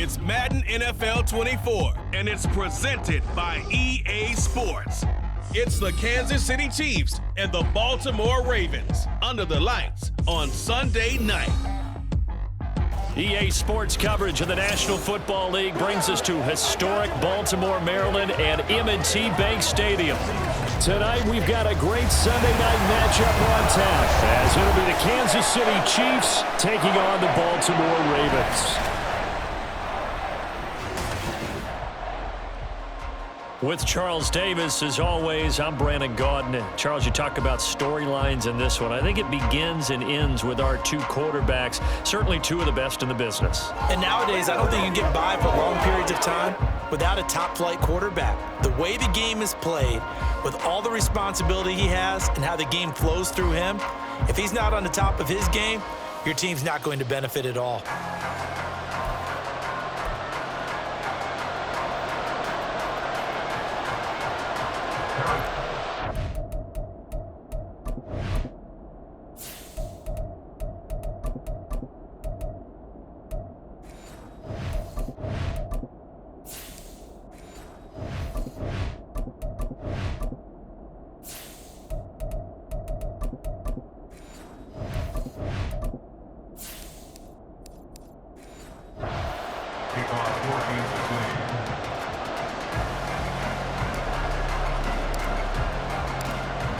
It's Madden NFL 24, and it's presented by EA Sports. It's the Kansas City Chiefs and the Baltimore Ravens under the lights on Sunday night. EA Sports coverage of the National Football League brings us to historic Baltimore, Maryland and M&T Bank Stadium. Tonight we've got a great Sunday night matchup on tap, as it'll be the Kansas City Chiefs taking on the Baltimore Ravens. With Charles Davis, as always, I'm Brandon Gaudin. Charles, you talk about storylines in this one. I think it begins and ends with our two quarterbacks, certainly two of the best in the business. And nowadays, I don't think you can get by for long periods of time without a top-flight quarterback. The way the game is played, with all the responsibility he has and how the game flows through him, if he's not on the top of his game, your team's not going to benefit at all.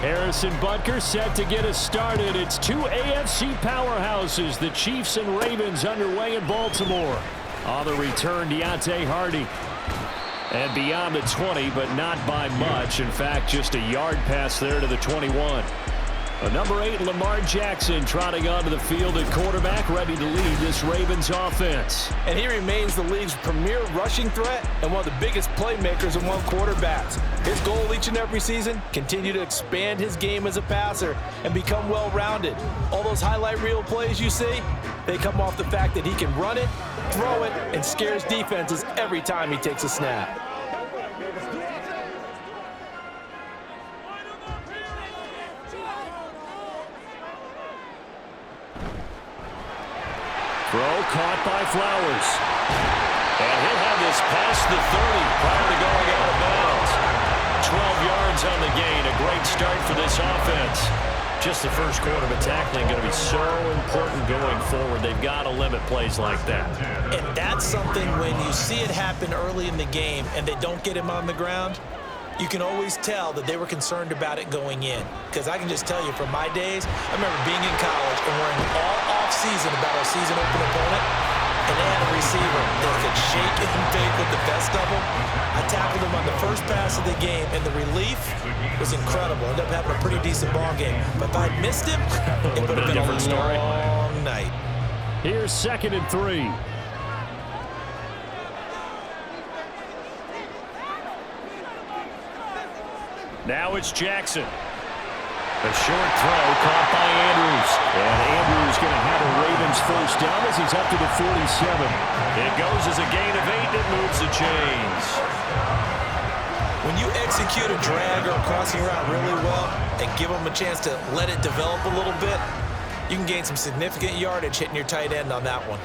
Harrison Butker set to get us started. It's two AFC powerhouses, the Chiefs and Ravens, underway in Baltimore. On the return, Deontay Hardy. And beyond the 20, but not by much. In fact, just a yard pass there to the 21. Number 8, Lamar Jackson, trotting onto the field at quarterback, ready to lead this Ravens offense. And he remains the league's premier rushing threat and one of the biggest playmakers among quarterbacks. His goal each and every season, continue to expand his game as a passer and become well-rounded. All those highlight reel plays you see, they come off the fact that he can run it, throw it, and scares defenses every time he takes a snap. Throw caught by Flowers. And he'll have this past the 30 prior to going out of bounds. 12 yards on the gain. A great start for this offense. Just the first quarter of tackling going to be so important going forward. They've got to limit plays like that. And that's something when you see it happen early in the game and they don't get him on the ground, you can always tell that they were concerned about it going in. Because I can just tell you from my days, I remember being in college and worrying all off-season about our season-open opponent, and they had a receiver that could shake and bake with the best of them. I tackled him on the first pass of the game, and the relief was incredible. Ended up having a pretty decent ball game. But if I'd missed him, it would have been a long night. Here's 2nd and 3. Now it's Jackson. A short throw caught by Andrews. And Andrews going to have a Ravens first down as he's up to the 47. It goes as a gain of 8 that moves the chains. When you execute a drag or a crossing route really well and give them a chance to let it develop a little bit, you can gain some significant yardage hitting your tight end on that one.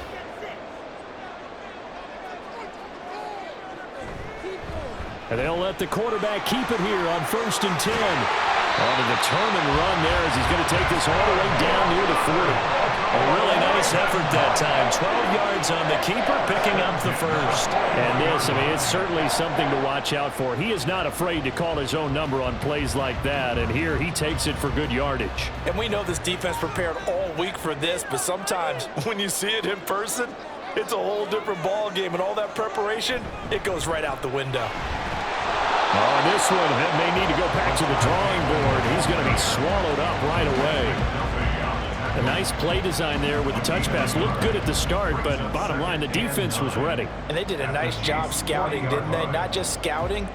And they'll let the quarterback keep it here on 1st and 10. On a determined run there as he's going to take this all the way down near the 40. A really nice effort that time. 12 yards on the keeper, picking up the first. And this, I mean, it's certainly something to watch out for. He is not afraid to call his own number on plays like that. And here he takes it for good yardage. And we know this defense prepared all week for this, but sometimes when you see it in person, it's a whole different ball game. And all that preparation, it goes right out the window. Oh, this one may need to go back to the drawing board. He's going to be swallowed up right away. A nice play design there with the touch pass. Looked good at the start, but bottom line, the defense was ready. And they did a nice job scouting, didn't they? Not just scouting,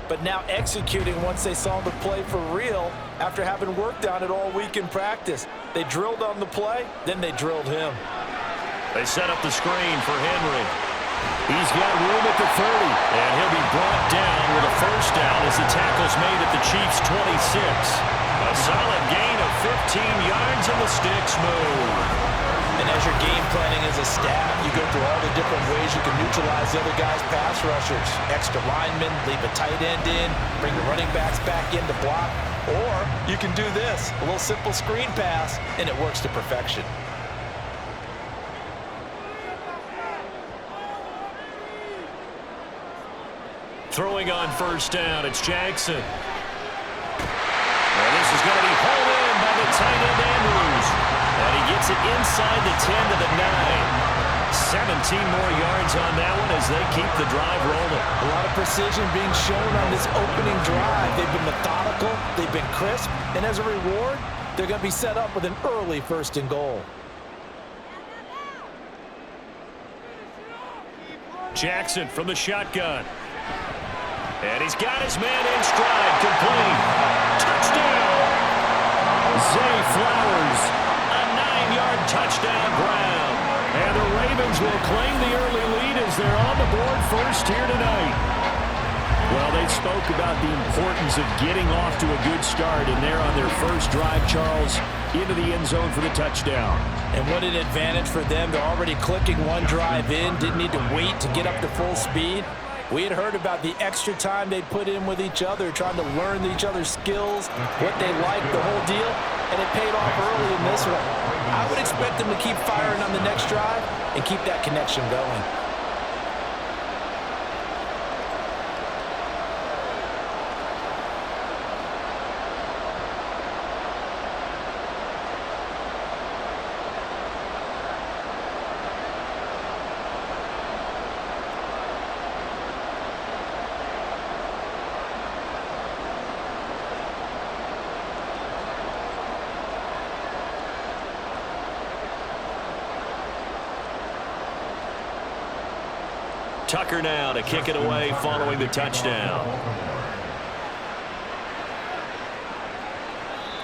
but now executing once they saw the play for real after having worked on it all week in practice. They drilled on the play, then they drilled him. They set up the screen for Henry. He's got room at the 30, and he'll be brought down with a first down as the tackle's made at the Chiefs' 26. A solid gain of 15 yards, and the sticks move. And as you're game planning as a staff, you go through all the different ways you can neutralize the other guy's pass rushers. Extra linemen, leave a tight end in, bring the running backs back in to block. Or you can do this, a little simple screen pass, and it works to perfection. Throwing on first down, it's Jackson. And this is going to be hauled in by the tight end Andrews. And he gets it inside the 10 to the 9. 17 more yards on that one as they keep the drive rolling. A lot of precision being shown on this opening drive. They've been methodical, they've been crisp, and as a reward, they're going to be set up with an early 1st and goal. Jackson from the shotgun. And he's got his man in stride, complete. Touchdown! Zay Flowers, a 9-yard touchdown ground. And the Ravens will claim the early lead as they're on the board first here tonight. Well, they spoke about the importance of getting off to a good start, and they're on their first drive, Charles, into the end zone for the touchdown. And what an advantage for them. They're already clicking one drive in, didn't need to wait to get up to full speed. We had heard about the extra time they put in with each other, trying to learn each other's skills, what they liked, the whole deal, and it paid off early in this one. I would expect them to keep firing on the next drive and keep that connection going. Tucker now to kick it away following the touchdown.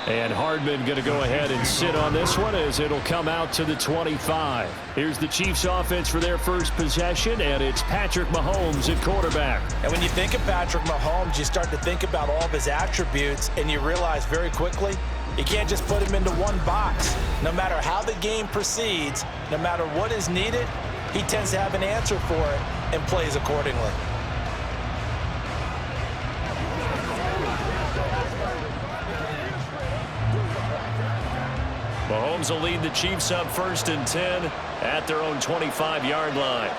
And Hardman going to go ahead and sit on this one as it'll come out to the 25. Here's the Chiefs offense for their first possession, and it's Patrick Mahomes at quarterback. And when you think of Patrick Mahomes, you start to think about all of his attributes, and you realize very quickly you can't just put him into one box. No matter how the game proceeds, no matter what is needed, he tends to have an answer for it and plays accordingly. Mahomes will lead the Chiefs up 1st and 10 at their own 25-yard line.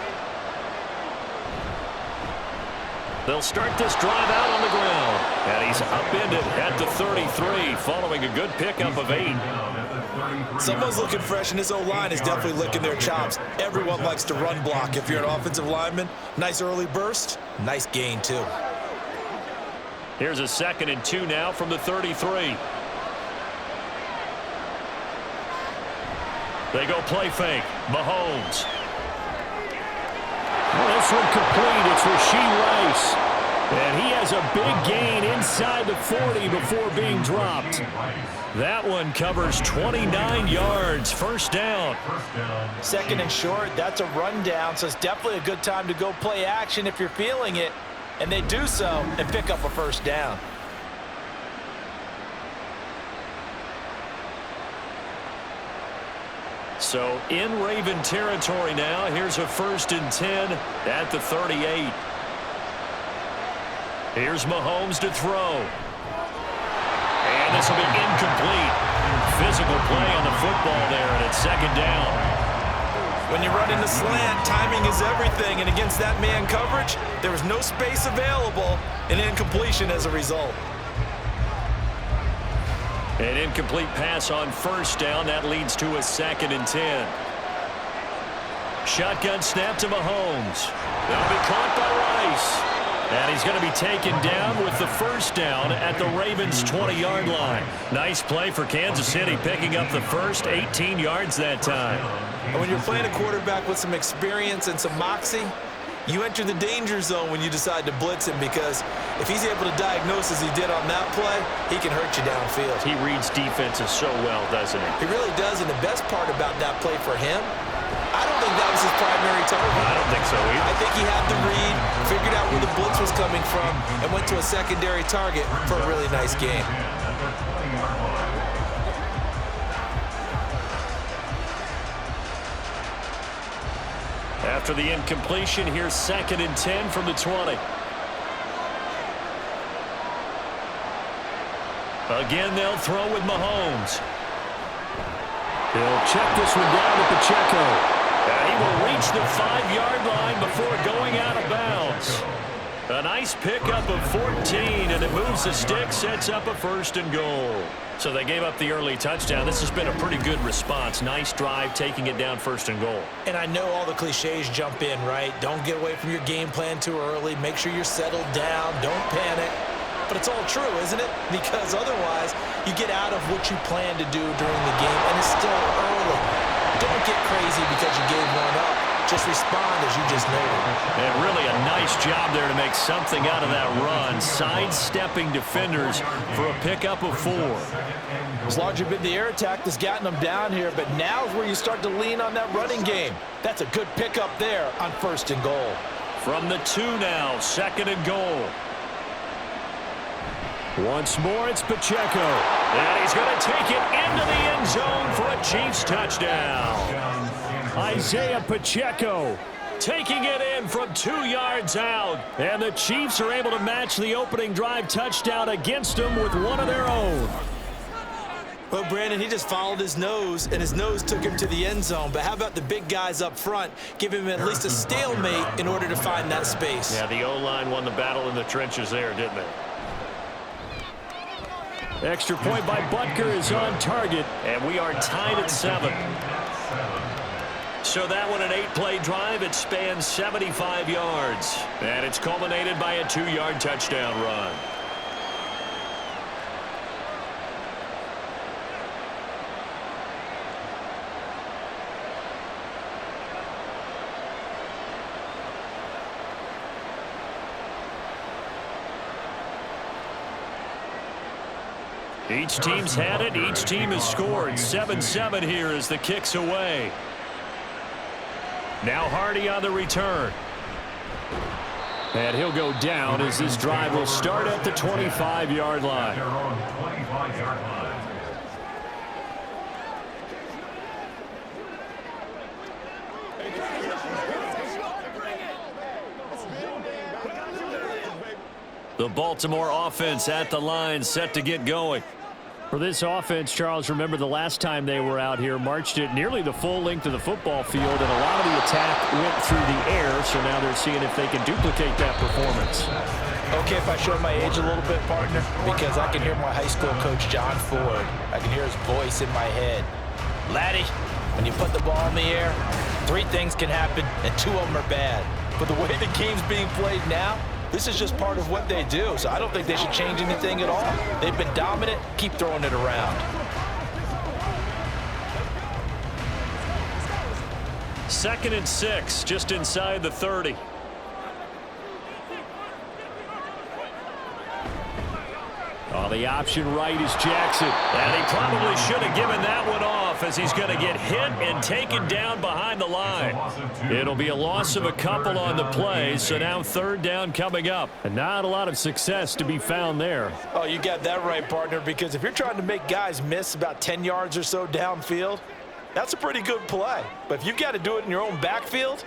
They'll start this drive out on the ground. And he's upended at the 33 following a good pickup of 8. Someone's looking fresh, and his O-line is definitely licking their chops. Everyone likes to run block. If you're an offensive lineman, nice early burst, nice gain too. Here's a 2nd and 2 now from the 33. They go play fake. Mahomes. This one complete. It's Rashee Rice. And he has a big gain inside the 40 before being dropped. That one covers 29 yards. 1st down. 2nd and short. That's a rundown, so it's definitely a good time to go play action if you're feeling it. And they do so and pick up a 1st down. So in Raven territory now. Here's a 1st and 10 at the 38. Here's Mahomes to throw. And this will be incomplete. Physical play on the football there, and it's 2nd down. When you run in the slant, timing is everything, and against that man coverage, there was no space available, and incompletion as a result. An incomplete pass on 1st down. That leads to a 2nd and 10. Shotgun snap to Mahomes. That'll be caught by Rice. And he's going to be taken down with the 1st down at the Ravens' 20-yard line. Nice play for Kansas City, picking up the first 18 yards that time. And when you're playing a quarterback with some experience and some moxie, you enter the danger zone when you decide to blitz him, because if he's able to diagnose as he did on that play, he can hurt you downfield. He reads defenses so well, doesn't he? He really does, and the best part about that play for him, I don't think that was his primary target. I don't think so either. I think he had the read, figured out where the blitz was coming from, and went to a secondary target for a really nice game. After the incompletion, here's 2nd and 10 from the 20. Again, they'll throw with Mahomes. He'll check this one down to Pacheco. And he will reach the 5-yard line before going out of bounds. A nice pickup of 14, and it moves the stick, sets up a 1st and goal. So they gave up the early touchdown. This has been a pretty good response. Nice drive, taking it down 1st and goal. And I know all the cliches jump in, right? Don't get away from your game plan too early. Make sure you're settled down. Don't panic. But it's all true, isn't it? Because otherwise, you get out of what you plan to do during the game, and it's still early. Don't get crazy because you gave one up. Just respond as you just noted. And really a nice job there to make something out of that run. Sidestepping defenders for a pickup of 4. It's largely been the air attack that's gotten them down here, but now is where you start to lean on that running game. That's a good pickup there on 1st and goal. From the 2 now, 2nd and goal. Once more, it's Pacheco. And he's going to take it into the end zone for a Chiefs touchdown. Isaiah Pacheco taking it in from 2 yards out. And the Chiefs are able to match the opening drive touchdown against them with one of their own. Well, Brandon, he just followed his nose, and his nose took him to the end zone. But how about the big guys up front? Give him at least a stalemate in order to find that space. Yeah, the O-line won the battle in the trenches there, didn't they? Extra point by Butker is on target, and we are tied at 7. So that one, an 8-play drive. It spans 75 yards. And it's culminated by a 2-yard touchdown run. Each team's had it. Each team has scored. 7-7 here as the kick's away. Now Hardy on the return. And he'll go down as this drive will start at the 25-yard line. The Baltimore offense at the line, set to get going. For this offense, Charles, remember the last time they were out here, marched it nearly the full length of the football field, and a lot of the attack went through the air, so now they're seeing if they can duplicate that performance. Okay, if I show my age a little bit, partner, because I can hear my high school coach, John Ford. I can hear his voice in my head. Laddie, when you put the ball in the air, 3 things can happen, and 2 of them are bad. But the way the game's being played now, this is just part of what they do, so I don't think they should change anything at all. They've been dominant. Keep throwing it around. Second and 6, just inside the 30. Oh, the option right is Jackson. And he probably should have given that one off as he's going to get hit and taken down behind the line. It'll be a loss of a couple on the play, so now 3rd down coming up. And not a lot of success to be found there. Oh, you got that right, partner, because if you're trying to make guys miss about 10 yards or so downfield, that's a pretty good play. But if you've got to do it in your own backfield,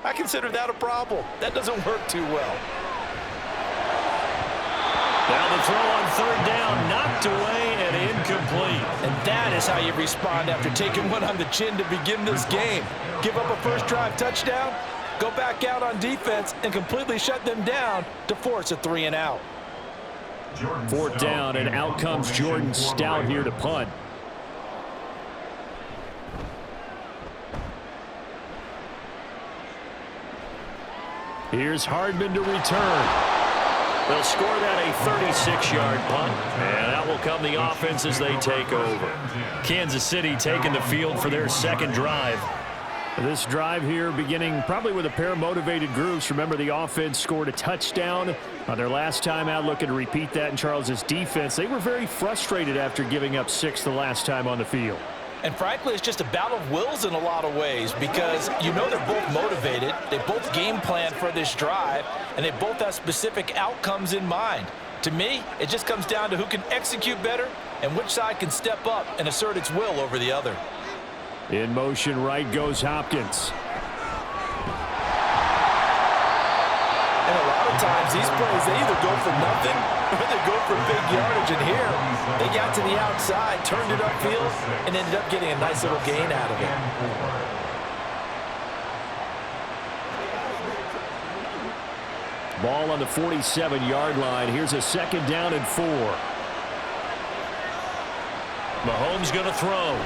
I consider that a problem. That doesn't work too well. Now the throw on 3rd down, knocked away and incomplete. And that is how you respond after taking one on the chin to begin this game. Give up a first drive touchdown, go back out on defense, and completely shut them down to force a 3 and out. 4th down, and out comes Jordan Stout here to punt. Here's Hardman to return. They'll score that a 36-yard punt, and that will come the offense as they take over. Kansas City taking the field for their 2nd drive. This drive here beginning probably with a pair of motivated groups. Remember, the offense scored a touchdown on their last time out, looking to repeat that in Charles's defense. They were very frustrated after giving up 6 the last time on the field. And frankly, it's just a battle of wills in a lot of ways because you know they're both motivated. They both game plan for this drive, and they both have specific outcomes in mind. To me, it just comes down to who can execute better and which side can step up and assert its will over the other. In motion right goes Hopkins. times these plays, they either go for nothing or they go for big yardage. And here, they got to the outside, turned it upfield, and ended up getting a nice little gain out of it. Ball on the 47-yard line. Here's a 2nd down and 4. Mahomes going to throw.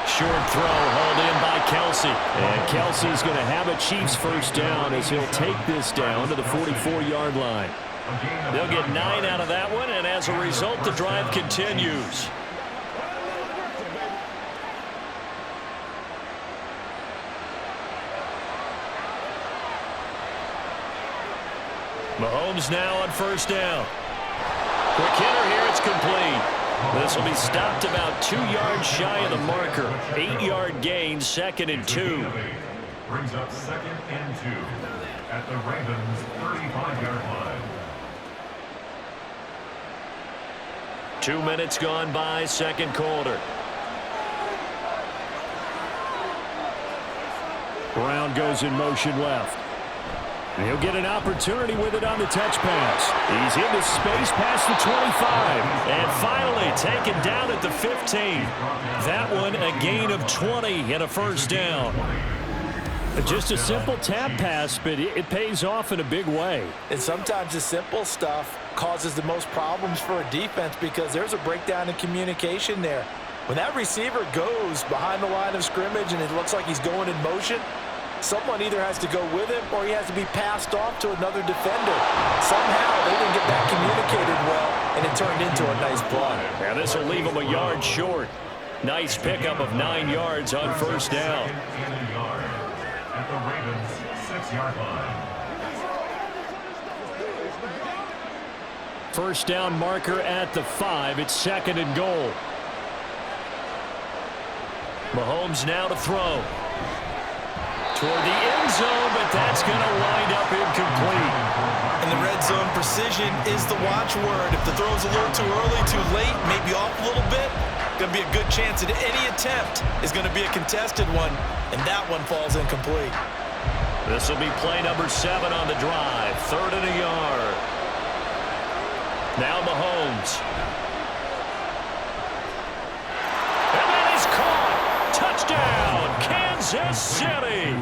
Short throw hauled in by Kelsey. And Kelsey's going to have a Chiefs first down as he'll take this down to the 44-yard line. They'll get 9 out of that one, and as a result, the drive continues. Mahomes now on first down. Quick hitter here, it's complete. This will be stopped about 2 yards shy of the marker. 8-yard gain, 2nd and 2. Brings up 2nd and 2 at the Ravens' 35-yard line. 2 minutes gone by, 2nd quarter. Brown goes in motion left. And he'll get an opportunity with it on the touch pass. He's into space past the 25. And finally taken down at the 15. That one a gain of 20 and a first down. Just a simple tap pass, but it pays off in a big way. And sometimes the simple stuff causes the most problems for a defense because there's a breakdown in communication there. When that receiver goes behind the line of scrimmage and it looks like he's going in motion, someone either has to go with him or he has to be passed off to another defender. Somehow they didn't get that communicated well, and it turned into a nice play. Now this will leave him a yard short. Nice pickup of 9 yards on first down. At the Ravens' 6-yard line. First down marker at the 5. It's 2nd and goal. Mahomes now to throw. Toward the end zone, but that's going to wind up incomplete. And the red zone precision is the watchword. If the throw's a little too early, too late, maybe off a little bit, going to be a good chance that any attempt is going to be a contested one, and that one falls incomplete. This will be play number 7 on the drive. 3rd and a yard. Now Mahomes. And that is caught. Touchdown, Kansas City.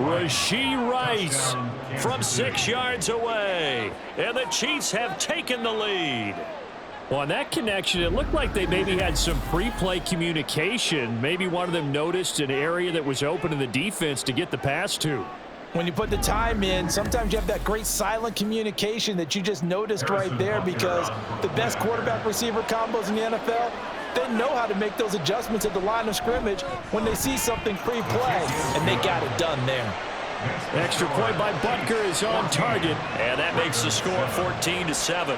Rashee Rice from 6 yards away. And the Chiefs have taken the lead. Well, on that connection, it looked like they maybe had some pre-play communication. Maybe one of them noticed an area that was open in the defense to get the pass to. When you put the time in, sometimes you have that great silent communication that you just noticed right there because the best quarterback-receiver combos in the NFL, they know how to make those adjustments at the line of scrimmage when they see something pre-play, and they got it done there. Extra point by Butker is on target, and that makes the score 14-7.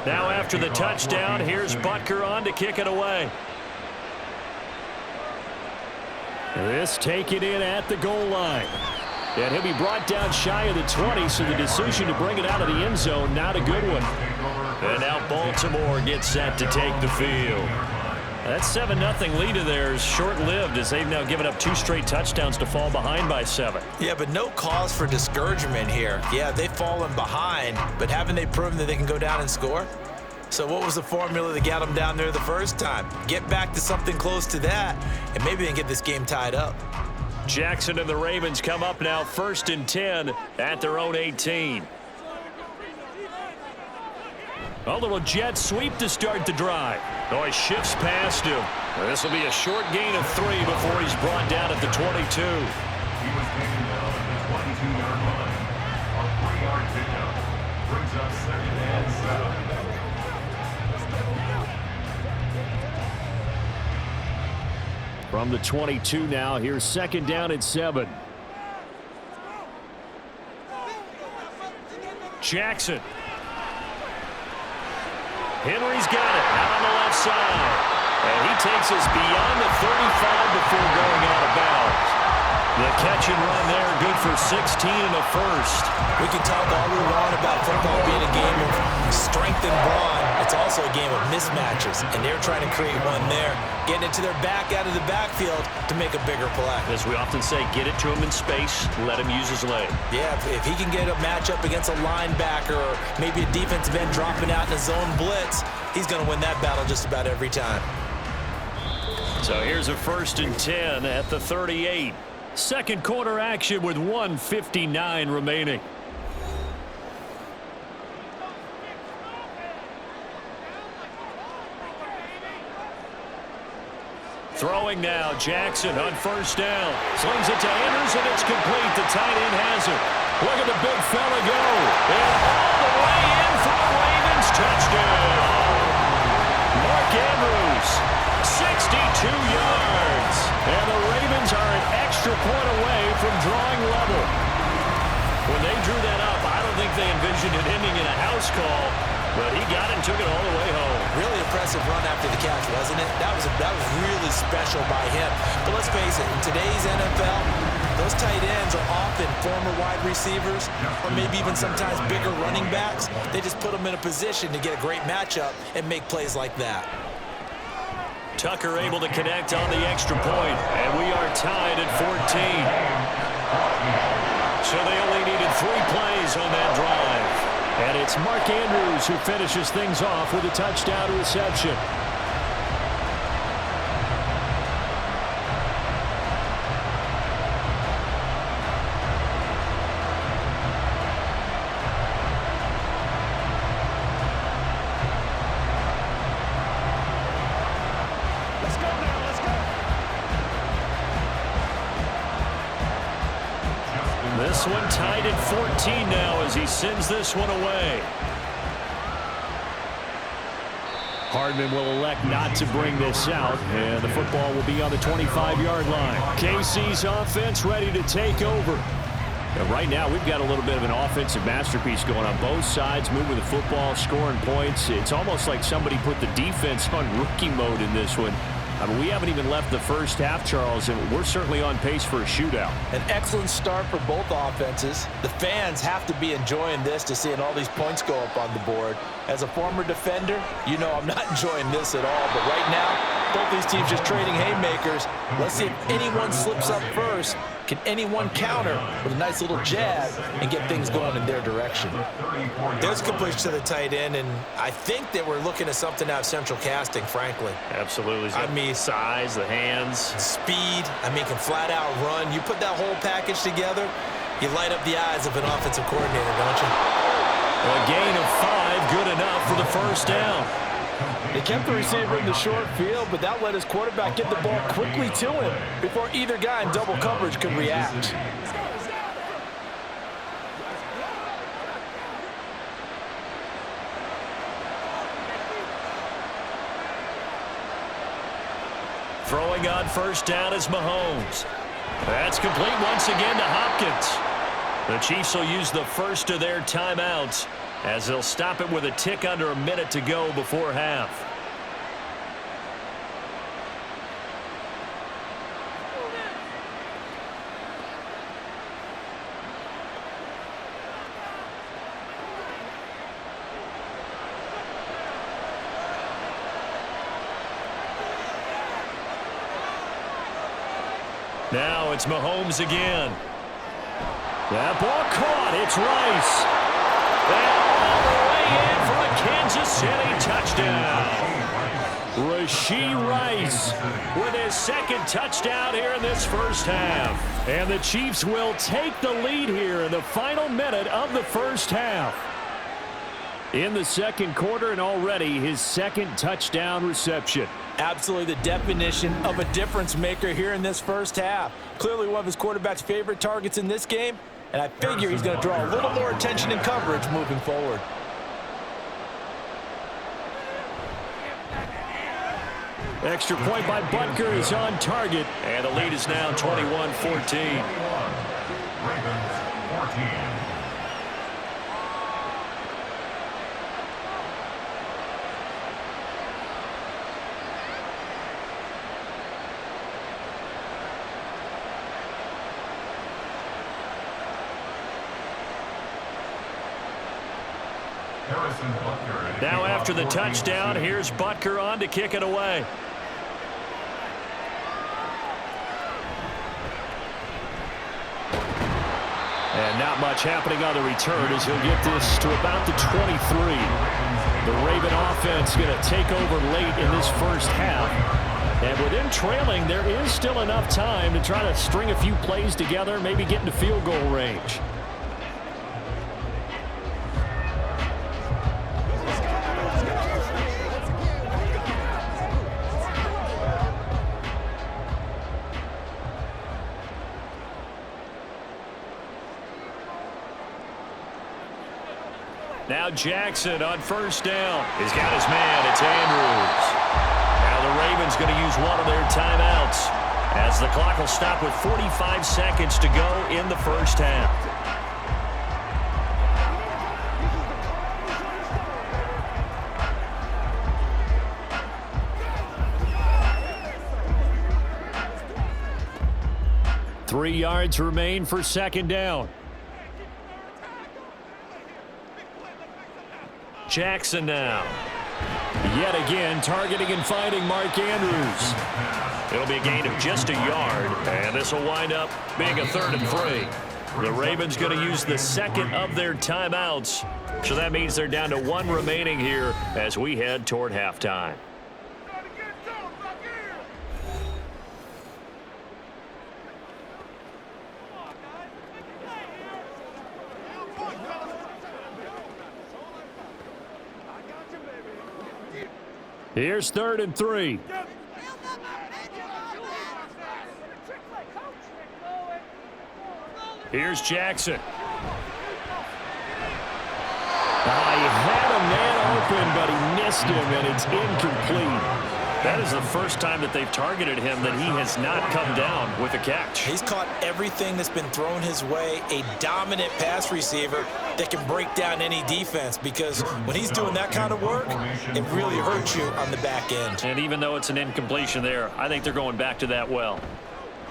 Now after the touchdown, here's Butker on to kick it away. This taken in at the goal line. And he'll be brought down shy of the 20, so the decision to bring it out of the end zone, not a good one. And now Baltimore gets set to take the field. That 7-0 lead of theirs short-lived as they've now given up 2 straight touchdowns to fall behind by 7. Yeah, but no cause for discouragement here. Yeah, they've fallen behind, but haven't they proven that they can go down and score? So what was the formula that got them down there the first time? Get back to something close to that, and maybe they can get this game tied up. Jackson and the Ravens come up now 1st and 10 at their own 18. A little jet sweep to start the drive. Oh, he shifts past him. This will be a short gain of 3 before he's brought down at the 22. He was taken down at the 22-yard line. A 3-yard pickup brings up 2nd and 7. From the 22 now, here's 2nd down and 7. Jackson. Henry's got it out on the left side. And he takes us beyond the 35 before going out of bounds. The catch and run there, good for 16 and a first. We can talk all we want about football being a game of strength and brawn. It's also a game of mismatches, and they're trying to create one there, getting it to their back out of the backfield to make a bigger play. As we often say, get it to him in space, let him use his leg. Yeah, if he can get a matchup against a linebacker or maybe a defensive end dropping out in a zone blitz, he's going to win that battle just about every time. So here's a 1st and 10 at the 38. Second quarter action with 1:59 remaining. Throwing now, Jackson on 1st down. Slings it to Anderson, it's complete. The tight end has it. Look at the big fella go. And all the way in for the Ravens. Touchdown. Mark Andrews, 62 yards. And the Ravens are an extra point away from drawing level. When they drew that up, I don't think they envisioned it ending in a house call, but he got it and took it all the way home. Really impressive run after the catch, wasn't it? That was really special by him. But let's face it, in today's NFL, those tight ends are often former wide receivers or maybe even sometimes bigger running backs. They just put them in a position to get a great matchup and make plays like that. Tucker able to connect on the extra point, and we are tied at 14. So they only needed 3 plays on that drive. And it's Mark Andrews who finishes things off with a touchdown reception. This one tied at 14 now as he sends this one away. Hardman will elect not to bring this out, and the football will be on the 25-yard line. KC's offense ready to take over. And right now, we've got a little bit of an offensive masterpiece going on both sides, moving the football, scoring points. It's almost like somebody put the defense on rookie mode in this one. I mean, we haven't even left the first half, Charles, and we're certainly on pace for a shootout. An excellent start for both offenses. The fans have to be enjoying this to seeing all these points go up on the board. As a former defender, you know I'm not enjoying this at all. But right now, both these teams just trading haymakers. Let's see if anyone slips up first. Can anyone counter with a nice little jab and get things going in their direction? There's a completion to the tight end, and I think that we're looking at something out of central casting, frankly. Absolutely. I mean, size, the hands. Speed, can flat out run. You put that whole package together, you light up the eyes of an offensive coordinator, don't you? A gain of 5, good enough for the first down. They kept the receiver in the short field, but that let his quarterback get the ball quickly to him before either guy in double coverage could react. Throwing on first down is Mahomes. That's complete once again to Hopkins. The Chiefs will use the first of their timeouts as they'll stop it with a tick under a minute to go before half. Now it's Mahomes again. That ball caught. It's Rice. And all the way in for a Kansas City touchdown. Rashee Rice with his second touchdown here in this first half. And the Chiefs will take the lead here in the final minute of the first half. In the second quarter, and already his second touchdown reception. Absolutely the definition of a difference maker here in this first half. Clearly one of his quarterback's favorite targets in this game, and I figure he's going to draw a little more attention and coverage moving forward. Extra point by Butker is on target, and the lead is now 21-14. Ravens 14. Now after the touchdown, here's Butker on to kick it away. And not much happening on the return as he'll get this to about the 23. The Raven offense going to take over late in this first half. And with them trailing, there is still enough time to try to string a few plays together, maybe get into field goal range. Now Jackson on first down. He's got his man. It's Andrews. Now the Ravens going to use one of their timeouts as the clock will stop with 45 seconds to go in the first half. Three yards remain for second down. Jackson now. Yet again, targeting and finding Mark Andrews. It'll be a gain of just a yard, and this will wind up being a 3rd and 3. The Ravens going to use the second of their timeouts, so that means they're down to one remaining here as we head toward halftime. Here's 3rd and 3. Here's Jackson. He had a man open, but he missed him, and it's incomplete. That is the first time that they've targeted him that he has not come down with a catch. He's caught everything that's been thrown his way, a dominant pass receiver that can break down any defense, because when he's doing that kind of work, it really hurts you on the back end. And even though it's an incompletion there, I think they're going back to that well.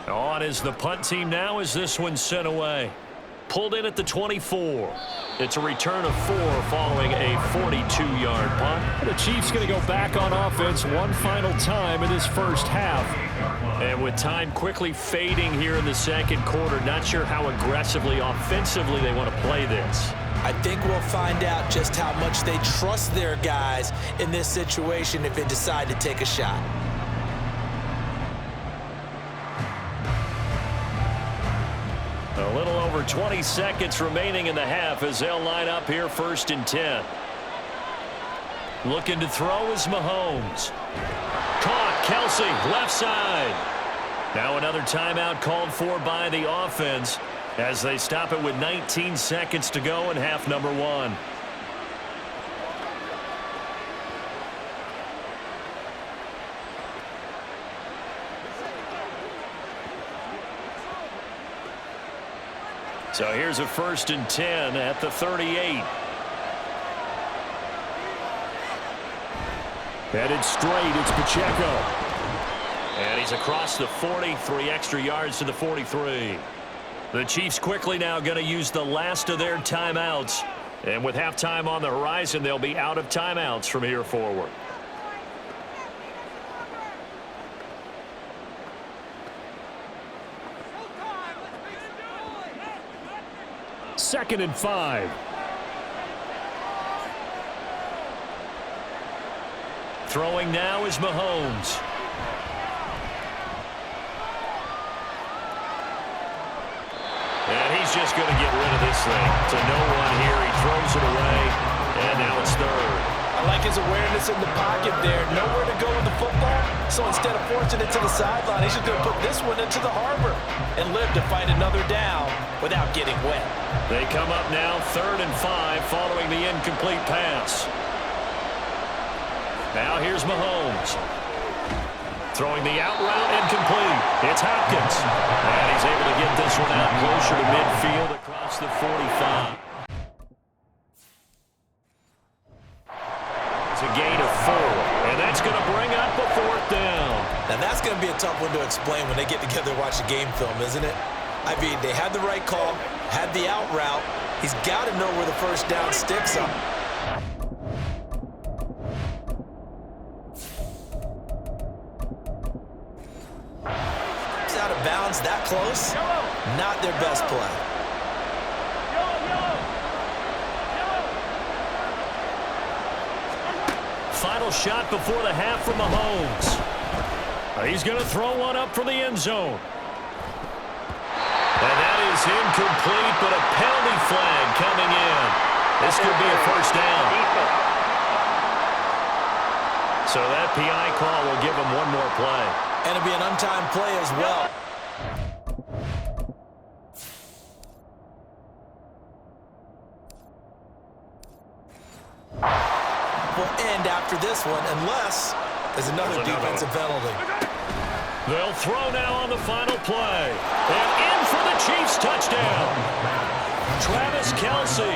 On is the punt team now as this one's sent away. Pulled in at the 24. It's a return of 4 following a 42-yard punt. The Chiefs going to go back on offense one final time in this first half. And with time quickly fading here in the second quarter, not sure how aggressively, offensively they want to play this. I think we'll find out just how much they trust their guys in this situation if they decide to take a shot. A little over 20 seconds remaining in the half as they'll line up here 1st and 10. Looking to throw is Mahomes. Caught, Kelsey, left side. Now another timeout called for by the offense as they stop it with 19 seconds to go in half number 1. So here's a 1st and 10 at the 38. Headed straight, it's Pacheco. And he's across the 40, 3 extra yards to the 43. The Chiefs quickly now going to use the last of their timeouts. And with halftime on the horizon, they'll be out of timeouts from here forward. Second and 5. Throwing now is Mahomes. And he's just going to get rid of this thing to no one here. He throws it away, and now it's 3rd. I like his awareness in the pocket there. Nowhere to go with the football, so instead of forcing it to the sideline, he's just going to put this one into the harbor and live to fight another down without getting wet. They come up now 3rd and 5 following the incomplete pass. Now here's Mahomes. Throwing the out route incomplete. It's Hopkins. And he's able to get this one out closer to midfield across the 45. It's a gain of 4. And that's going to bring up a 4th down. Now that's going to be a tough one to explain when they get together and watch the game film, isn't it? I mean, they had the right call, had the out route. He's got to know where the first down sticks are. close, not their best play. Final shot before the half from Mahomes. He's going to throw one up for the end zone. And that is incomplete, but a penalty flag coming in. This could be a first down. So that PI call will give him one more play. And it'll be an untimed play as well. Will end after this one unless there's another defensive penalty. They'll throw now on the final play. And in for the Chiefs touchdown. Travis Kelce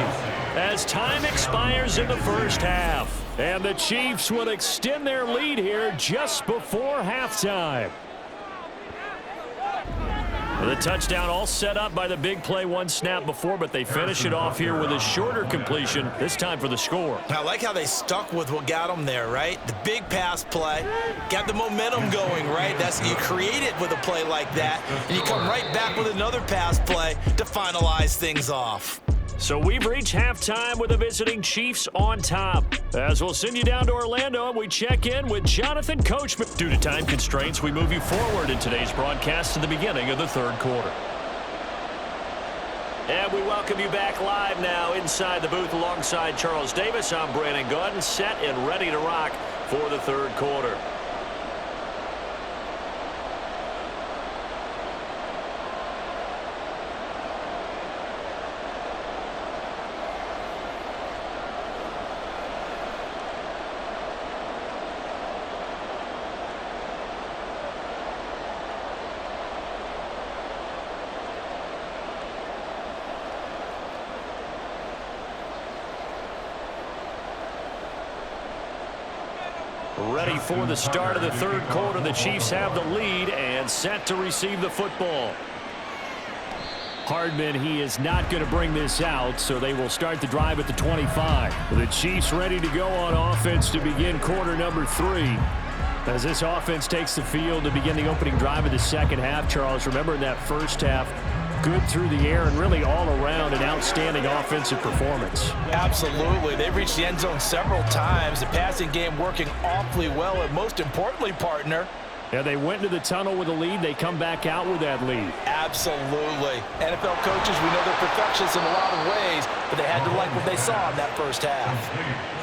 as time expires in the first half. And the Chiefs will extend their lead here just before halftime. The touchdown all set up by the big play one snap before, but they finish it off here with a shorter completion, this time for the score. I like how they stuck with what got them there, right? The big pass play, got the momentum going, right? That's, you create it with a play like that, and you come right back with another pass play to finalize things off. So we've reached halftime with the visiting Chiefs on top. As we'll send you down to Orlando, and we check in with Jonathan Coachman. Due to time constraints, we move you forward in today's broadcast to the beginning of the third quarter. And we welcome you back live now inside the booth alongside Charles Davis. I'm Brandon Gordon, set and ready to rock for the third quarter. Ready for the start of the third quarter. The Chiefs have the lead and set to receive the football. Hardman, he is not going to bring this out, so they will start the drive at the 25. The Chiefs ready to go on offense to begin quarter number 3. As this offense takes the field to begin the opening drive of the second half, Charles, remember in that first half, good through the air and really all around an outstanding offensive performance. Absolutely. They've reached the end zone several times. The passing game working awfully well, and most importantly, partner, yeah, they went into the tunnel with a lead. They come back out with that lead. Absolutely. NFL coaches, we know they're perfectionists in a lot of ways, but they had to like what they saw in that first half.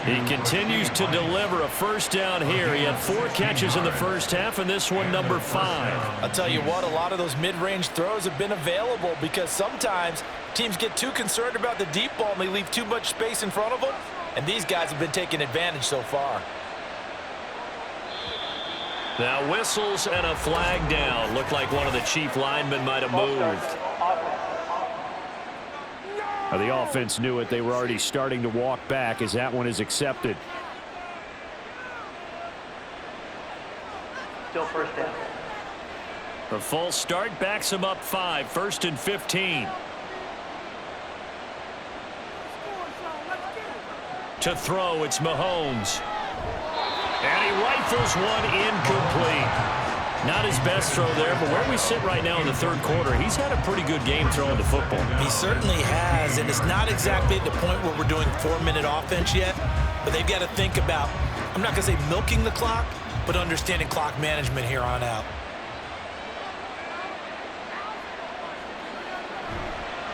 He continues to deliver a first down here. He had 4 catches in the first half, and this one number 5. I'll tell you what, a lot of those mid-range throws have been available because sometimes teams get too concerned about the deep ball and they leave too much space in front of them, and these guys have been taking advantage so far. Now whistles and a flag down. Looked like one of the Chief linemen might have moved. The offense knew it. They were already starting to walk back as that one is accepted. Still first down. The false start backs him up 5. First and 15. To throw, it's Mahomes. And he rifles one incomplete. Not his best throw there, but where we sit right now in the third quarter, he's had a pretty good game throwing the football. He certainly has, and it's not exactly at the point where we're doing 4-minute offense yet, but they've got to think about, I'm not going to say milking the clock, but understanding clock management here on out.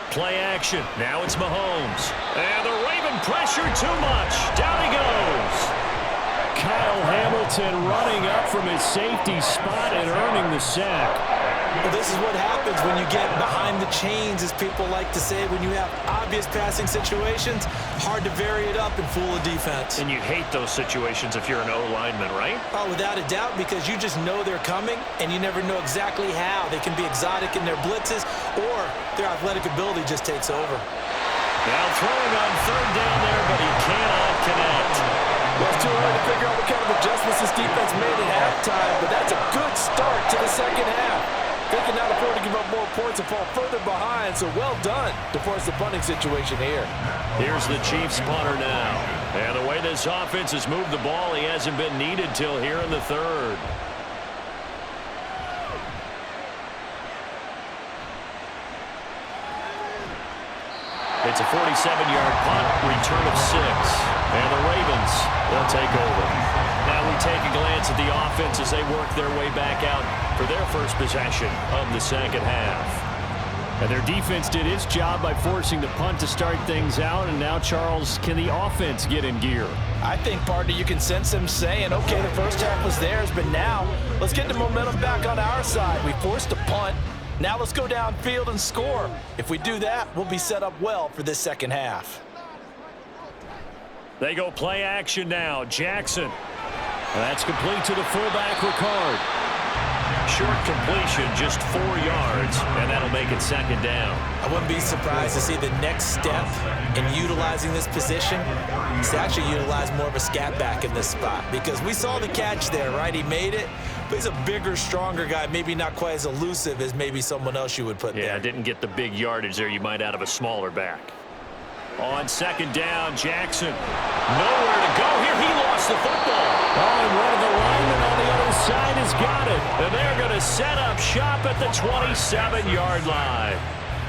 Play action. Now it's Mahomes. And the Raven pressure too much. Down he goes. Kyle Hamilton running up from his safety spot and earning the sack. Well, this is what happens when you get behind the chains, as people like to say, when you have obvious passing situations, hard to vary it up and fool a defense. And you hate those situations if you're an O-lineman, right? Oh, without a doubt, because you just know they're coming, and you never know exactly how. They can be exotic in their blitzes, or their athletic ability just takes over. Now throwing on third down there, but he cannot connect. Well, it's too early to figure out what kind of adjustments this defense made at halftime, but that's a good start to the second half. They can not afford to give up more points and fall further behind, so well done to force the punting situation here. Here's the Chiefs punter now. And the way this offense has moved the ball, he hasn't been needed till here in the third. It's a 47-yard punt, return of 6. And the Ravens will take over. Now we take a glance at the offense as they work their way back out for their first possession of the second half. And their defense did its job by forcing the punt to start things out. And now, Charles, can the offense get in gear? I think, partner, you can sense them saying, okay, the first half was theirs, but now let's get the momentum back on our side. We forced a punt. Now let's go downfield and score. If we do that, we'll be set up well for this second half. They go play action now. Jackson. That's complete to the fullback, Ricard. Short completion, just 4 yards, and that'll make it second down. I wouldn't be surprised to see the next step in utilizing this position is to actually utilize more of a scat back in this spot, because we saw the catch there, right? He made it, but he's a bigger, stronger guy, maybe not quite as elusive as maybe someone else you would put there. Yeah, didn't get the big yardage there you might out of a smaller back. On second down, Jackson. Nowhere to go here. He lost the football. Oh, and one of the linemen on the other side has got it. And they're going to set up shop at the 27-yard line.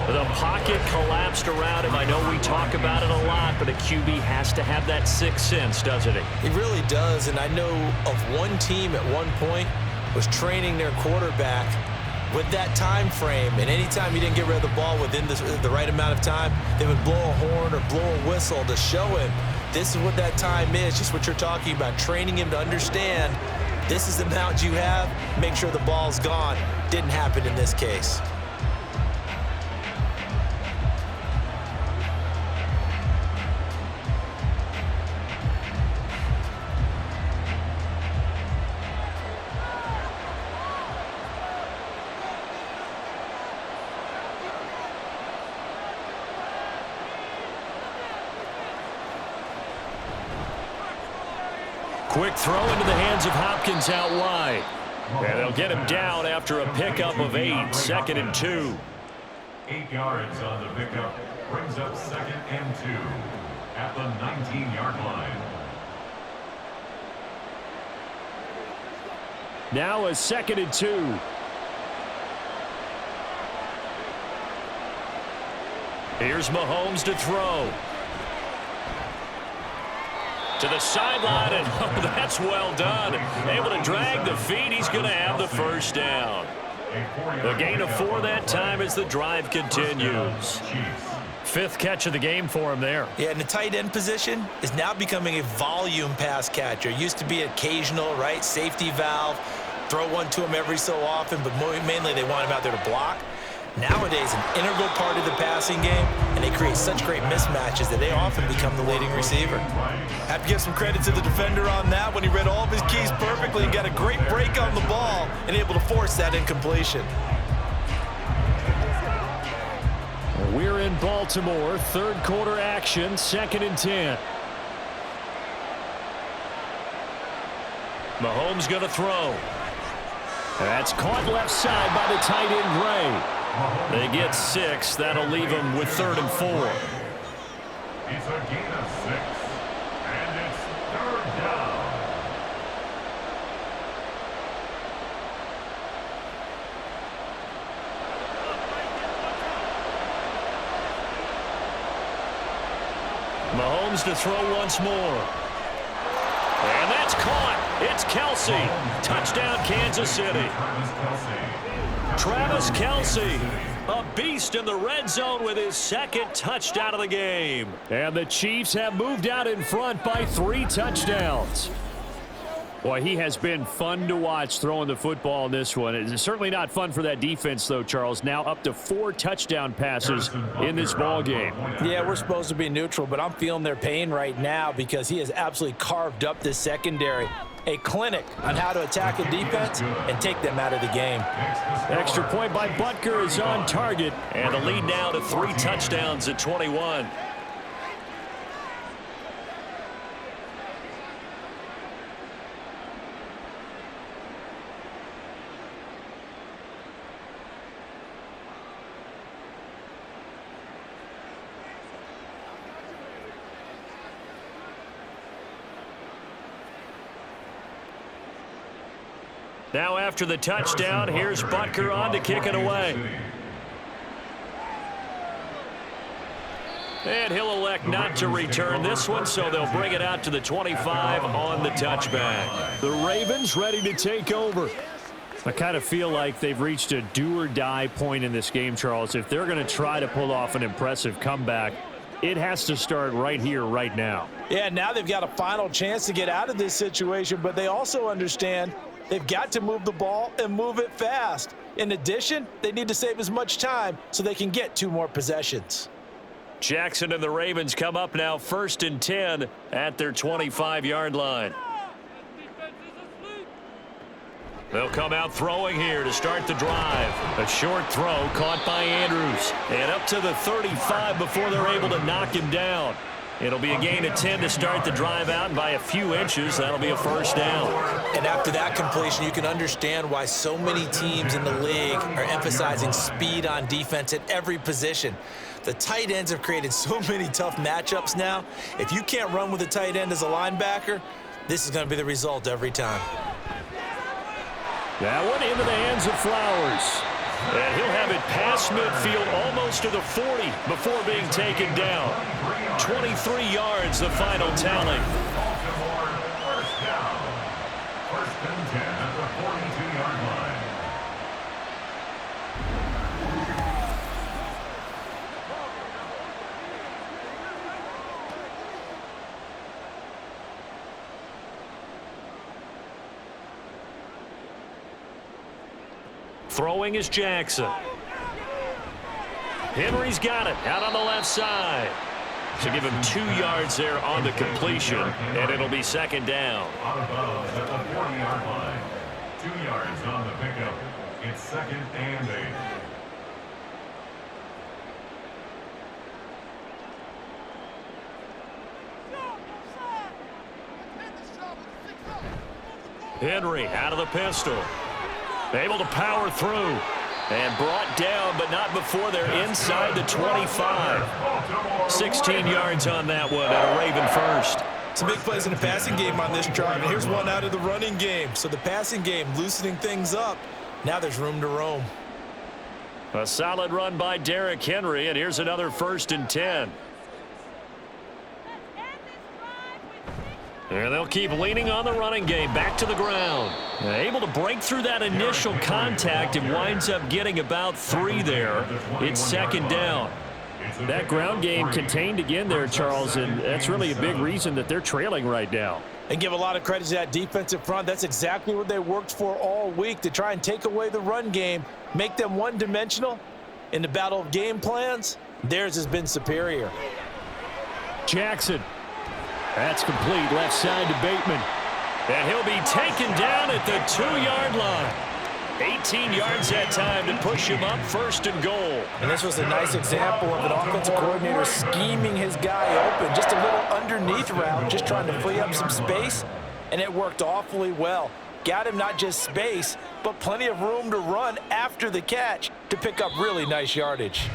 The pocket collapsed around him. I know we talk about it a lot, but a QB has to have that sixth sense, doesn't he? He really does, and I know of one team at one point was training their quarterback with that time frame, and anytime he didn't get rid of the ball within the right amount of time, they would blow a horn or blow a whistle to show him this is what that time is, just what you're talking about, training him to understand this is the amount you have, make sure the ball's gone. Didn't happen in this case. Quick throw into the hands of Hopkins out wide. And they'll get him down after a pickup of 8, 2nd and 2. 8 yards on the pickup. Brings up 2nd and 2 at the 19-yard line. Now a 2nd and 2. Here's Mahomes to throw. To the sideline, and oh, that's well done. Able to drag the feet. He's going to have the first down. The gain of 4 that time as the drive continues. 5th catch of the game for him there. Yeah, and the tight end position is now becoming a volume pass catcher. Used to be occasional, right? Safety valve. Throw one to him every so often, but mainly they want him out there to block. Nowadays, an integral part of the passing game, and they create such great mismatches that they often become the leading receiver. Have to give some credit to the defender on that when he read all of his keys perfectly and got a great break on the ball and able to force that incompletion. We're in Baltimore, 3rd quarter action, 2nd and 10. Mahomes going to throw. That's caught left side by the tight end Gray. They get 6. That'll leave them with 3rd and 4. It's a gain of 6, and it's 3rd down. Mahomes to throw once more. And that's caught. It's Kelsey. Touchdown, Kansas City. Travis Kelce, a beast in the red zone with his 2nd touchdown of the game. And the Chiefs have moved out in front by 3 touchdowns. Boy, he has been fun to watch throwing the football in this one. It's certainly not fun for that defense, though, Charles. Now up to 4 touchdown passes in this ball game. Yeah, we're supposed to be neutral, but I'm feeling their pain right now because he has absolutely carved up this secondary. A clinic on how to attack a defense and take them out of the game. Extra point by Butker is on target, and the lead now to 3 touchdowns at 21. Now after the touchdown, here's Butker on to kick it away. And he'll elect not to return this one, so they'll bring it out to the 25 on the touchback. The Ravens ready to take over. I kind of feel like they've reached a do-or-die point in this game, Charles. If they're going to try to pull off an impressive comeback, it has to start right here, right now. Yeah, now they've got a final chance to get out of this situation, but they also understand they've got to move the ball and move it fast. In addition, they need to save as much time so they can get 2 more possessions. Jackson and the Ravens come up now 1st and 10 at their 25-yard line. They'll come out throwing here to start the drive. A short throw caught by Andrews. And up to the 35 before they're able to knock him down. It'll be a gain of 10 to start the drive out, and by a few inches, that'll be a first down. And after that completion, you can understand why so many teams in the league are emphasizing speed on defense at every position. The tight ends have created so many tough matchups now. If you can't run with a tight end as a linebacker, this is going to be the result every time. That one into the hands of Flowers. And he'll have it past midfield almost to the 40 before being taken down. 23 yards, the final tally. First down. 1st and 10 at the 42-yard line. Throwing is Jackson. Henry's got it out on the left side. So give him 2 yards there on the completion, and it'll be 2nd down. Out of bounds at the 40-yard line. 2 yards on the pickup. It's 2nd and 8. Henry out of the pistol. Able to power through. And brought down, but not before they're inside the 25. 16 yards on that one, and a Raven first. Some big plays in the passing game on this drive, and here's one out of the running game. So the passing game loosening things up. Now there's room to roam. A solid run by Derrick Henry, and here's another 1st and 10. And they'll keep leaning on the running game, back to the ground. Able to break through that initial contact and winds up getting about 3 there. It's 2nd down. That ground game contained again there, Charles, and that's really a big reason that they're trailing right now. And give a lot of credit to that defensive front. That's exactly what they worked for all week, to try and take away the run game, make them one-dimensional. In the battle of game plans, theirs has been superior. Jackson. That's complete, left side to Bateman. And he'll be taken down at the 2-yard line. 18 yards that time to push him up 1st and goal. And this was a nice example of an offensive coordinator scheming his guy open. Just a little underneath route, just trying to free up some space, and it worked awfully well. Got him not just space, but plenty of room to run after the catch to pick up really nice yardage.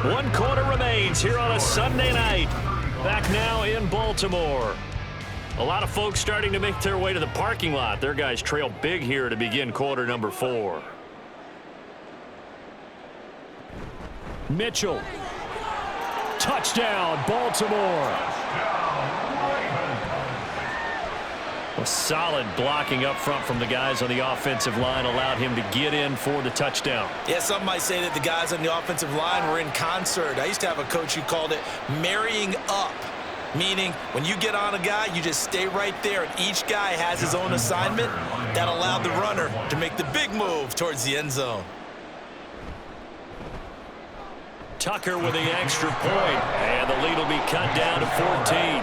1 quarter remains here on a Sunday night. Back now in Baltimore. A lot of folks starting to make their way to the parking lot. Their guys trail big here to begin quarter number 4. Mitchell. Touchdown, Baltimore. A solid blocking up front from the guys on the offensive line allowed him to get in for the touchdown. Yeah, some might say that the guys on the offensive line were in concert. I used to have a coach who called it marrying up, meaning when you get on a guy, you just stay right there, and each guy has his own assignment. That allowed the runner to make the big move towards the end zone. Tucker with the extra point, and the lead will be cut down to 14.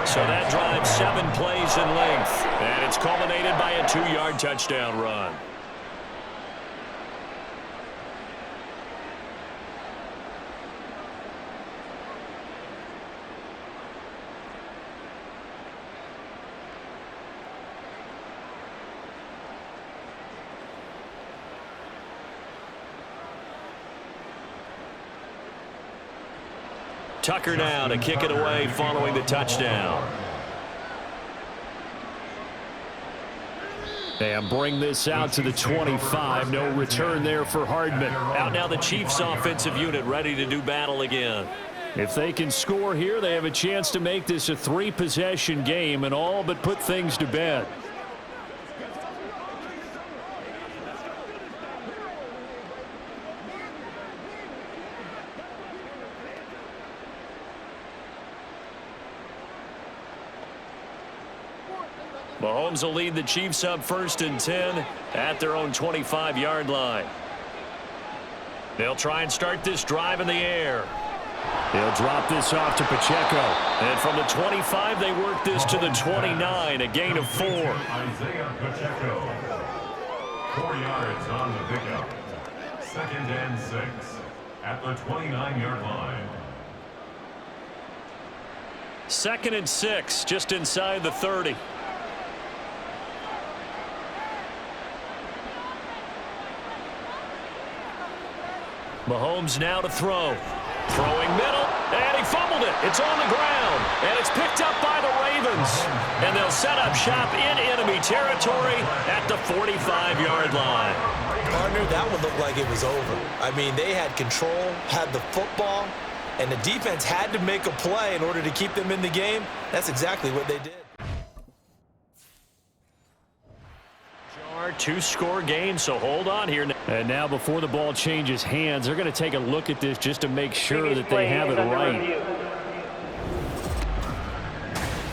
So that drives 7 plays in length, and it's culminated by a 2-yard touchdown run. Tucker now to kick it away following the touchdown. And bring this out to the 25. No return there for Hardman. Out now the Chiefs offensive unit ready to do battle again. If they can score here, they have a chance to make this a 3-possession game and all but put things to bed. Mahomes will lead the Chiefs up 1st and 10 at their own 25-yard line. They'll try and start this drive in the air. They'll drop this off to Pacheco. And from the 25, they work this to the 29, a gain of 4. Isaiah Pacheco. 4 yards on the pickup. 2nd and 6 at the 29-yard line. 2nd and 6, just inside the 30. Mahomes now to throw. Throwing middle, and he fumbled it. It's on the ground, and it's picked up by the Ravens. And they'll set up shop in enemy territory at the 45-yard line. Partner, that one looked like it was over. I mean, they had control, had the football, and the defense had to make a play in order to keep them in the game. That's exactly what they did. 2-score game, so hold on here. And now before the ball changes hands, they're going to take a look at this just to make sure that they have it right.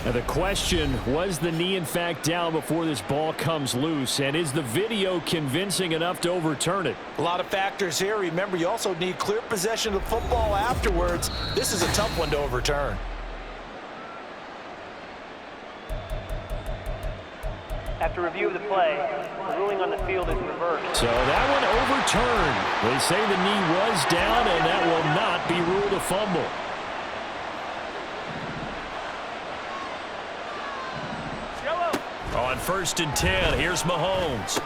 Now the question, was the knee in fact down before this ball comes loose? And is the video convincing enough to overturn it? A lot of factors here. Remember, you also need clear possession of football afterwards. This is a tough one to overturn. After review of the play, the ruling on the field is reversed. So that one overturned. They say the knee was down, and that will not be ruled a fumble. On 1st and 10, here's Mahomes.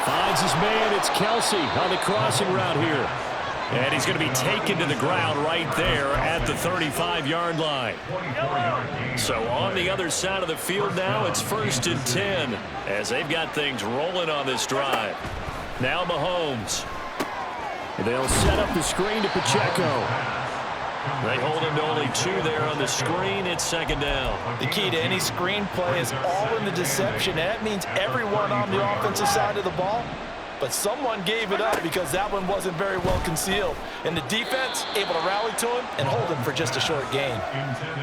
Finds his man. It's Kelsey on the crossing route here. And he's going to be taken to the ground right there at the 35-yard line. So on the other side of the field now, it's 1st and 10 as they've got things rolling on this drive. Now Mahomes. They'll set up the screen to Pacheco. They hold him to only 2 there on the screen. It's 2nd down. The key to any screen play is all in the deception. That means everyone on the offensive side of the ball. But someone gave it up because that one wasn't very well concealed. And the defense able to rally to him and hold him for just a short gain.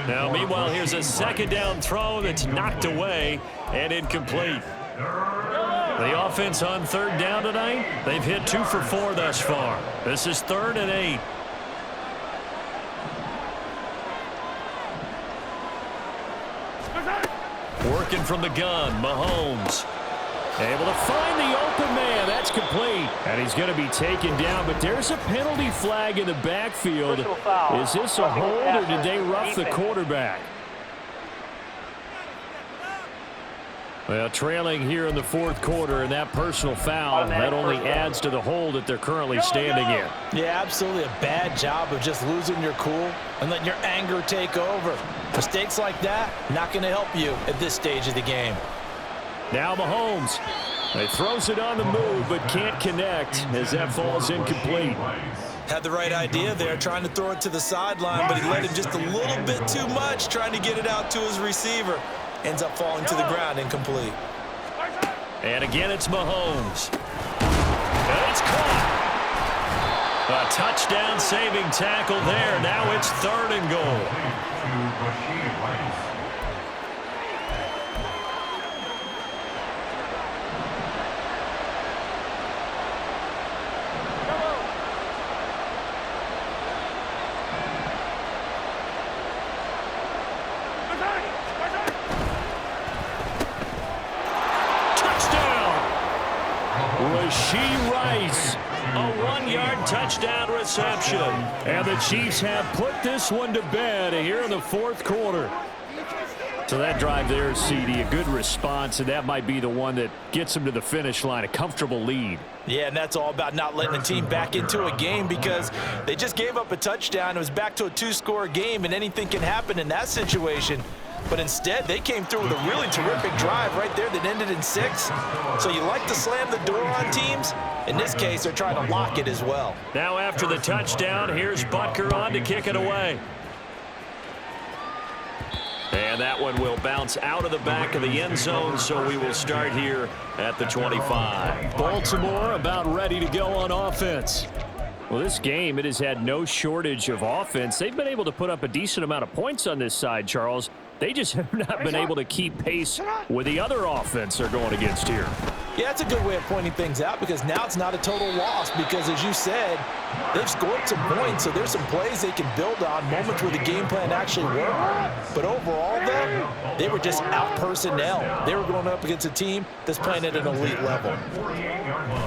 Now, meanwhile, here's a 2nd down throw that's knocked away and incomplete. The offense on 3rd down tonight, they've hit 2 for 4 thus far. This is 3rd and 8. Working from the gun, Mahomes. Able to find the open man. That's complete. And he's going to be taken down, but there's a penalty flag in the backfield. Is this a hold, or did they rough the quarterback? Well, trailing here in the 4th quarter, and that personal foul, that only adds to the hole that they're currently standing in. Yeah, absolutely a bad job of just losing your cool and letting your anger take over. Mistakes like that, not going to help you at this stage of the game. Now Mahomes. He throws it on the move, but can't connect as that falls incomplete. Had the right idea there, trying to throw it to the sideline, but he let him just a little bit too much, trying to get it out to his receiver. Ends up falling to the ground, incomplete. And again, it's Mahomes. And it's caught. A touchdown saving tackle there. Now it's 3rd and goal. A 1-yard touchdown reception. And the Chiefs have put this one to bed here in the 4th quarter. So that drive there, CD, a good response, and that might be the one that gets them to the finish line, a comfortable lead. Yeah, and that's all about not letting the team back into a game because they just gave up a touchdown. It was back to a 2-score game, and anything can happen in that situation. But instead, they came through with a really terrific drive right there that ended in 6. So you like to slam the door on teams. In this case, they're trying to lock it as well. Now after the touchdown, here's Butker on to kick it away. And that one will bounce out of the back of the end zone, so we will start here at the 25. Baltimore about ready to go on offense. Well, this game, it has had no shortage of offense. They've been able to put up a decent amount of points on this side, Charles. They just have not been able to keep pace with the other offense they're going against here. Yeah, that's a good way of pointing things out because now it's not a total loss because, as you said, they've scored some points, so there's some plays they can build on, moments where the game plan actually worked. But overall, though, they were just out-personnel. They were going up against a team that's playing at an elite level.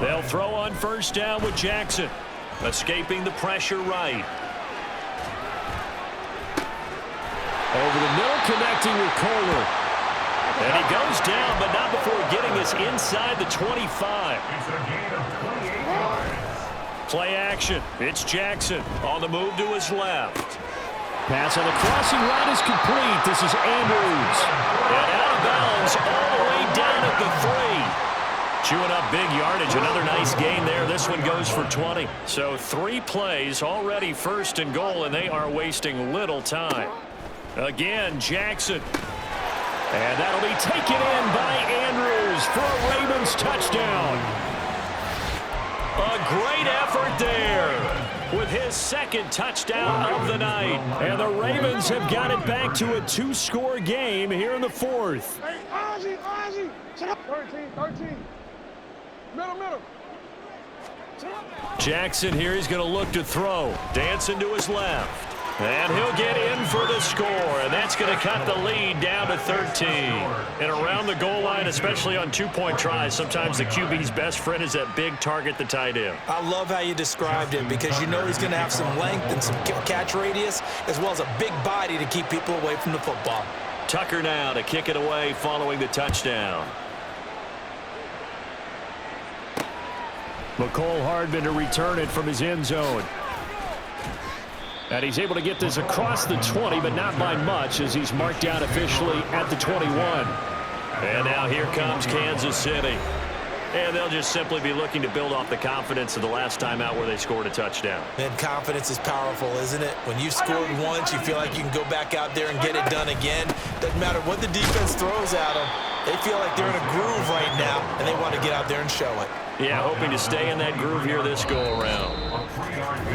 They'll throw on first down with Jackson. Escaping the pressure right. Over the middle, connecting with Kohler. And he goes down, but not before getting us inside the 25. Play action. It's Jackson on the move to his left. Pass on the crossing route is complete. This is Andrews. And out of bounds all the way down at the 3. Chewing up big yardage. Another nice gain there. This one goes for 20. So 3 plays already first and goal, and they are wasting little time. Again, Jackson. And that'll be taken in by Andrews for a Ravens touchdown. A great effort there with his second touchdown of the night. And the Ravens have got it back to a 2-score game here in the 4th. Hey, Ozzie, shut up. 13. Middle. Jackson here, he's going to look to throw. Dancing to his left. And he'll get in for the score, and that's going to cut the lead down to 13. And around the goal line, especially on 2-point tries, sometimes the QB's best friend is that big target, the tight end. I love how you described it because you know he's going to have some length and some catch radius as well as a big body to keep people away from the football. Tucker now to kick it away following the touchdown. McCole Hardman to return it from his end zone. And he's able to get this across the 20, but not by much as he's marked down officially at the 21. And now here comes Kansas City. And they'll just simply be looking to build off the confidence of the last time out where they scored a touchdown. And confidence is powerful, isn't it? When you've scored once, you feel like you can go back out there and get it done again. Doesn't matter what the defense throws at them. They feel like they're in a groove right now, and they want to get out there and show it. Yeah, hoping to stay in that groove here this go-around.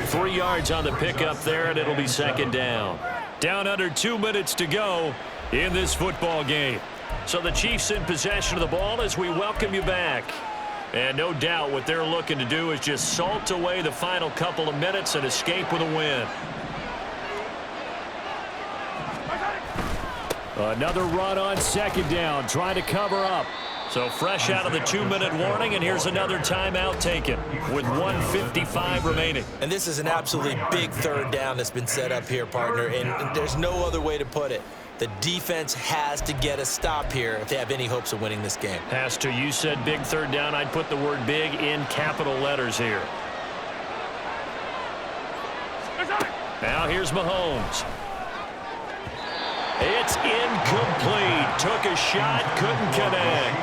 3 yards on the pickup there, and it'll be second down. Down under 2 minutes to go in this football game. So the Chiefs in possession of the ball as we welcome you back. And no doubt what they're looking to do is just salt away the final couple of minutes and escape with a win. Another run on second down, trying to cover up. So fresh out of the 2-minute warning, and here's another timeout taken with 1:55 remaining. And this is an absolutely big third down that's been set up here, partner, and there's no other way to put it. The defense has to get a stop here if they have any hopes of winning this game. Has to. You said big third down. I'd put the word big in capital letters here. Now here's Mahomes. It's incomplete. Took a shot, couldn't connect.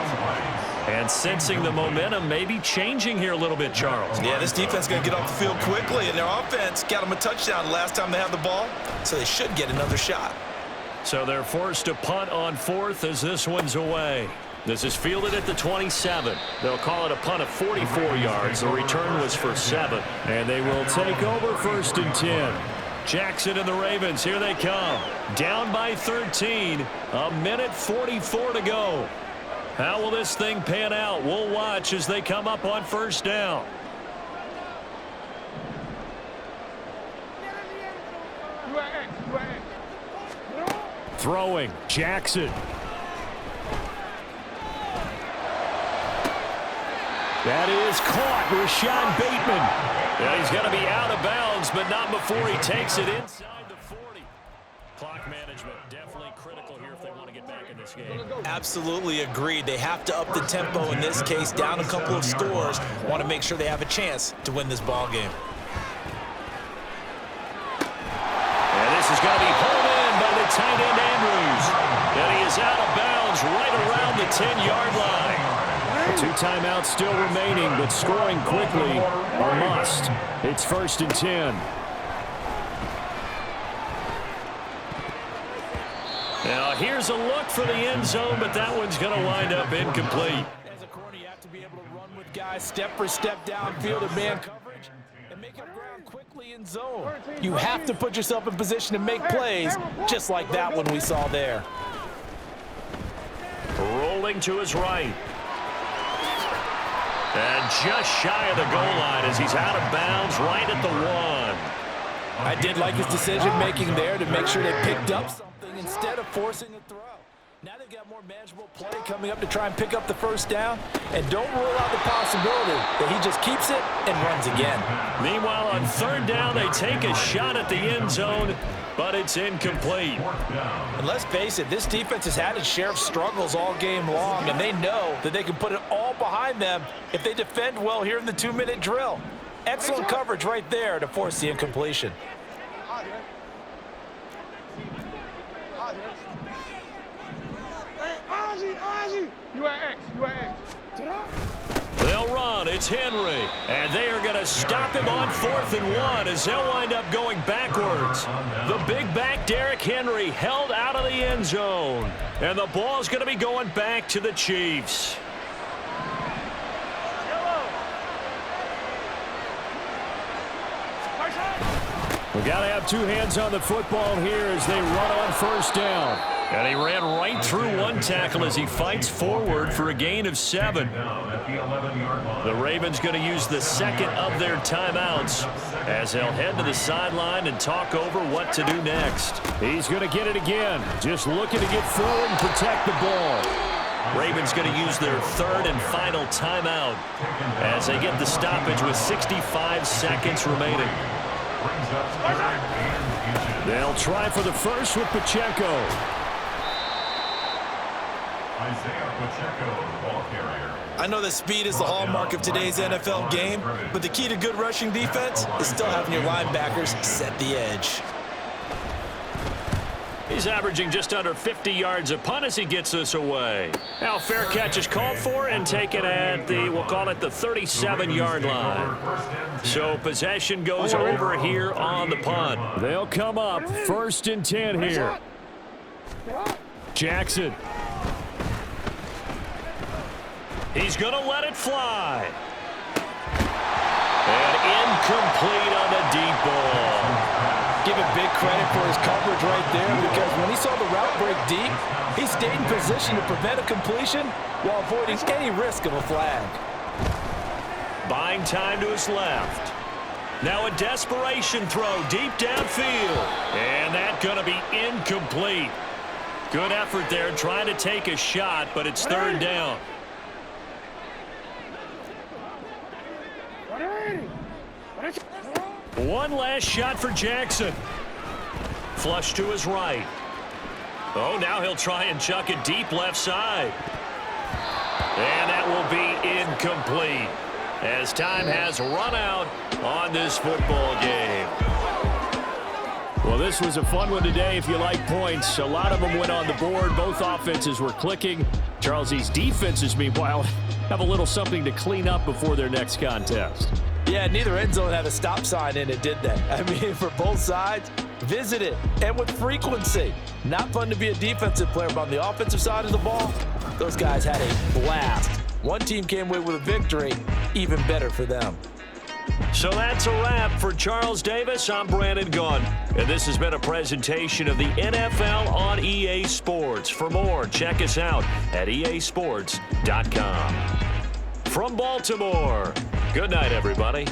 And sensing the momentum maybe changing here a little bit, Charles. Yeah, this defense is going to get off the field quickly, and their offense got them a touchdown last time they had the ball, so they should get another shot. So they're forced to punt on 4th as this one's away. This is fielded at the 27. They'll call it a punt of 44 yards. The return was for 7. And they will take over 1st and 10. Jackson and the Ravens, here they come. Down by 13. 1:44 to go. How will this thing pan out? We'll watch as they come up on first down. Throwing, Jackson. That is caught, Rashad Bateman. Yeah, he's going to be out of bounds, but not before he takes it inside the 40. Clock management definitely critical here if they want to get back in this game. Absolutely agreed. They have to up the tempo in this case, down a couple of scores. Want to make sure they have a chance to win this ball game. And this is going to be pulled in by the tight end Andrews. bounds right around the 10-yard line. 2 timeouts still remaining, but scoring quickly a must. It's 1st and 10. Now here's a look for the end zone, but that one's going to wind up incomplete. As a corner, you have to be able to run with guys step for step downfield and man coverage and make up ground quickly in zone. You have to put yourself in position to make plays, just like that one we saw there. Rolling to his right. And just shy of the goal line as he's out of bounds right at the 1. I did like his decision-making there to make sure they picked up something instead of forcing a throw. Now they've got more manageable play coming up to try and pick up the first down. And don't rule out the possibility that he just keeps it and runs again. Meanwhile, on 3rd down, they take a shot at the end zone, but it's incomplete. And let's face it, this defense has had its share of struggles all game long, and they know that they can put it all behind them if they defend well here in the 2-minute drill. Excellent coverage right there to force the incompletion. You at X. You at X. They'll run. It's Henry. And they are going to stop him on 4th and 1 as they'll wind up going backwards. The big back, Derrick Henry, held out of the end zone. And the ball's going to be going back to the Chiefs. We got to have 2 hands on the football here as they run on 1st down. And he ran right through one tackle as he fights forward for a gain of 7. The Ravens going to use the 2nd of their timeouts as they'll head to the sideline and talk over what to do next. He's going to get it again. Just looking to get forward and protect the ball. Ravens going to use their 3rd and final timeout as they get the stoppage with 65 seconds remaining. They'll try for the first with Pacheco. I know that speed is the hallmark of today's NFL game, but the key to good rushing defense is still having your linebackers set the edge. He's averaging just under 50 yards a punt as he gets this away. Now fair catch is called for and taken at the, we'll call it the 37-yard line. So possession goes over here on the punt. They'll come up 1st and 10 here. Jackson. He's going to let it fly. And incomplete on the deep ball. Give him big credit for his coverage right there, because when he saw the route break deep, he stayed in position to prevent a completion while avoiding any risk of a flag. Buying time to his left. Now a desperation throw deep downfield. And that's going to be incomplete. Good effort there trying to take a shot, but it's 3rd down. One last shot for Jackson. Flush to his right. Oh, now he'll try and chuck it deep left side. And that will be incomplete as time has run out on this football game. Well, this was a fun one today if you like points. A lot of them went on the board. Both offenses were clicking. Charles, these defenses, meanwhile, have a little something to clean up before their next contest. Yeah, neither end zone had a stop sign in it, did they? I mean, for both sides, visit it, and with frequency. Not fun to be a defensive player, but on the offensive side of the ball, those guys had a blast. One team came away with a victory, even better for them. So that's a wrap for Charles Davis. I'm Brandon Gunn, and this has been a presentation of the NFL on EA Sports. For more, check us out at easports.com. From Baltimore, good night, everybody.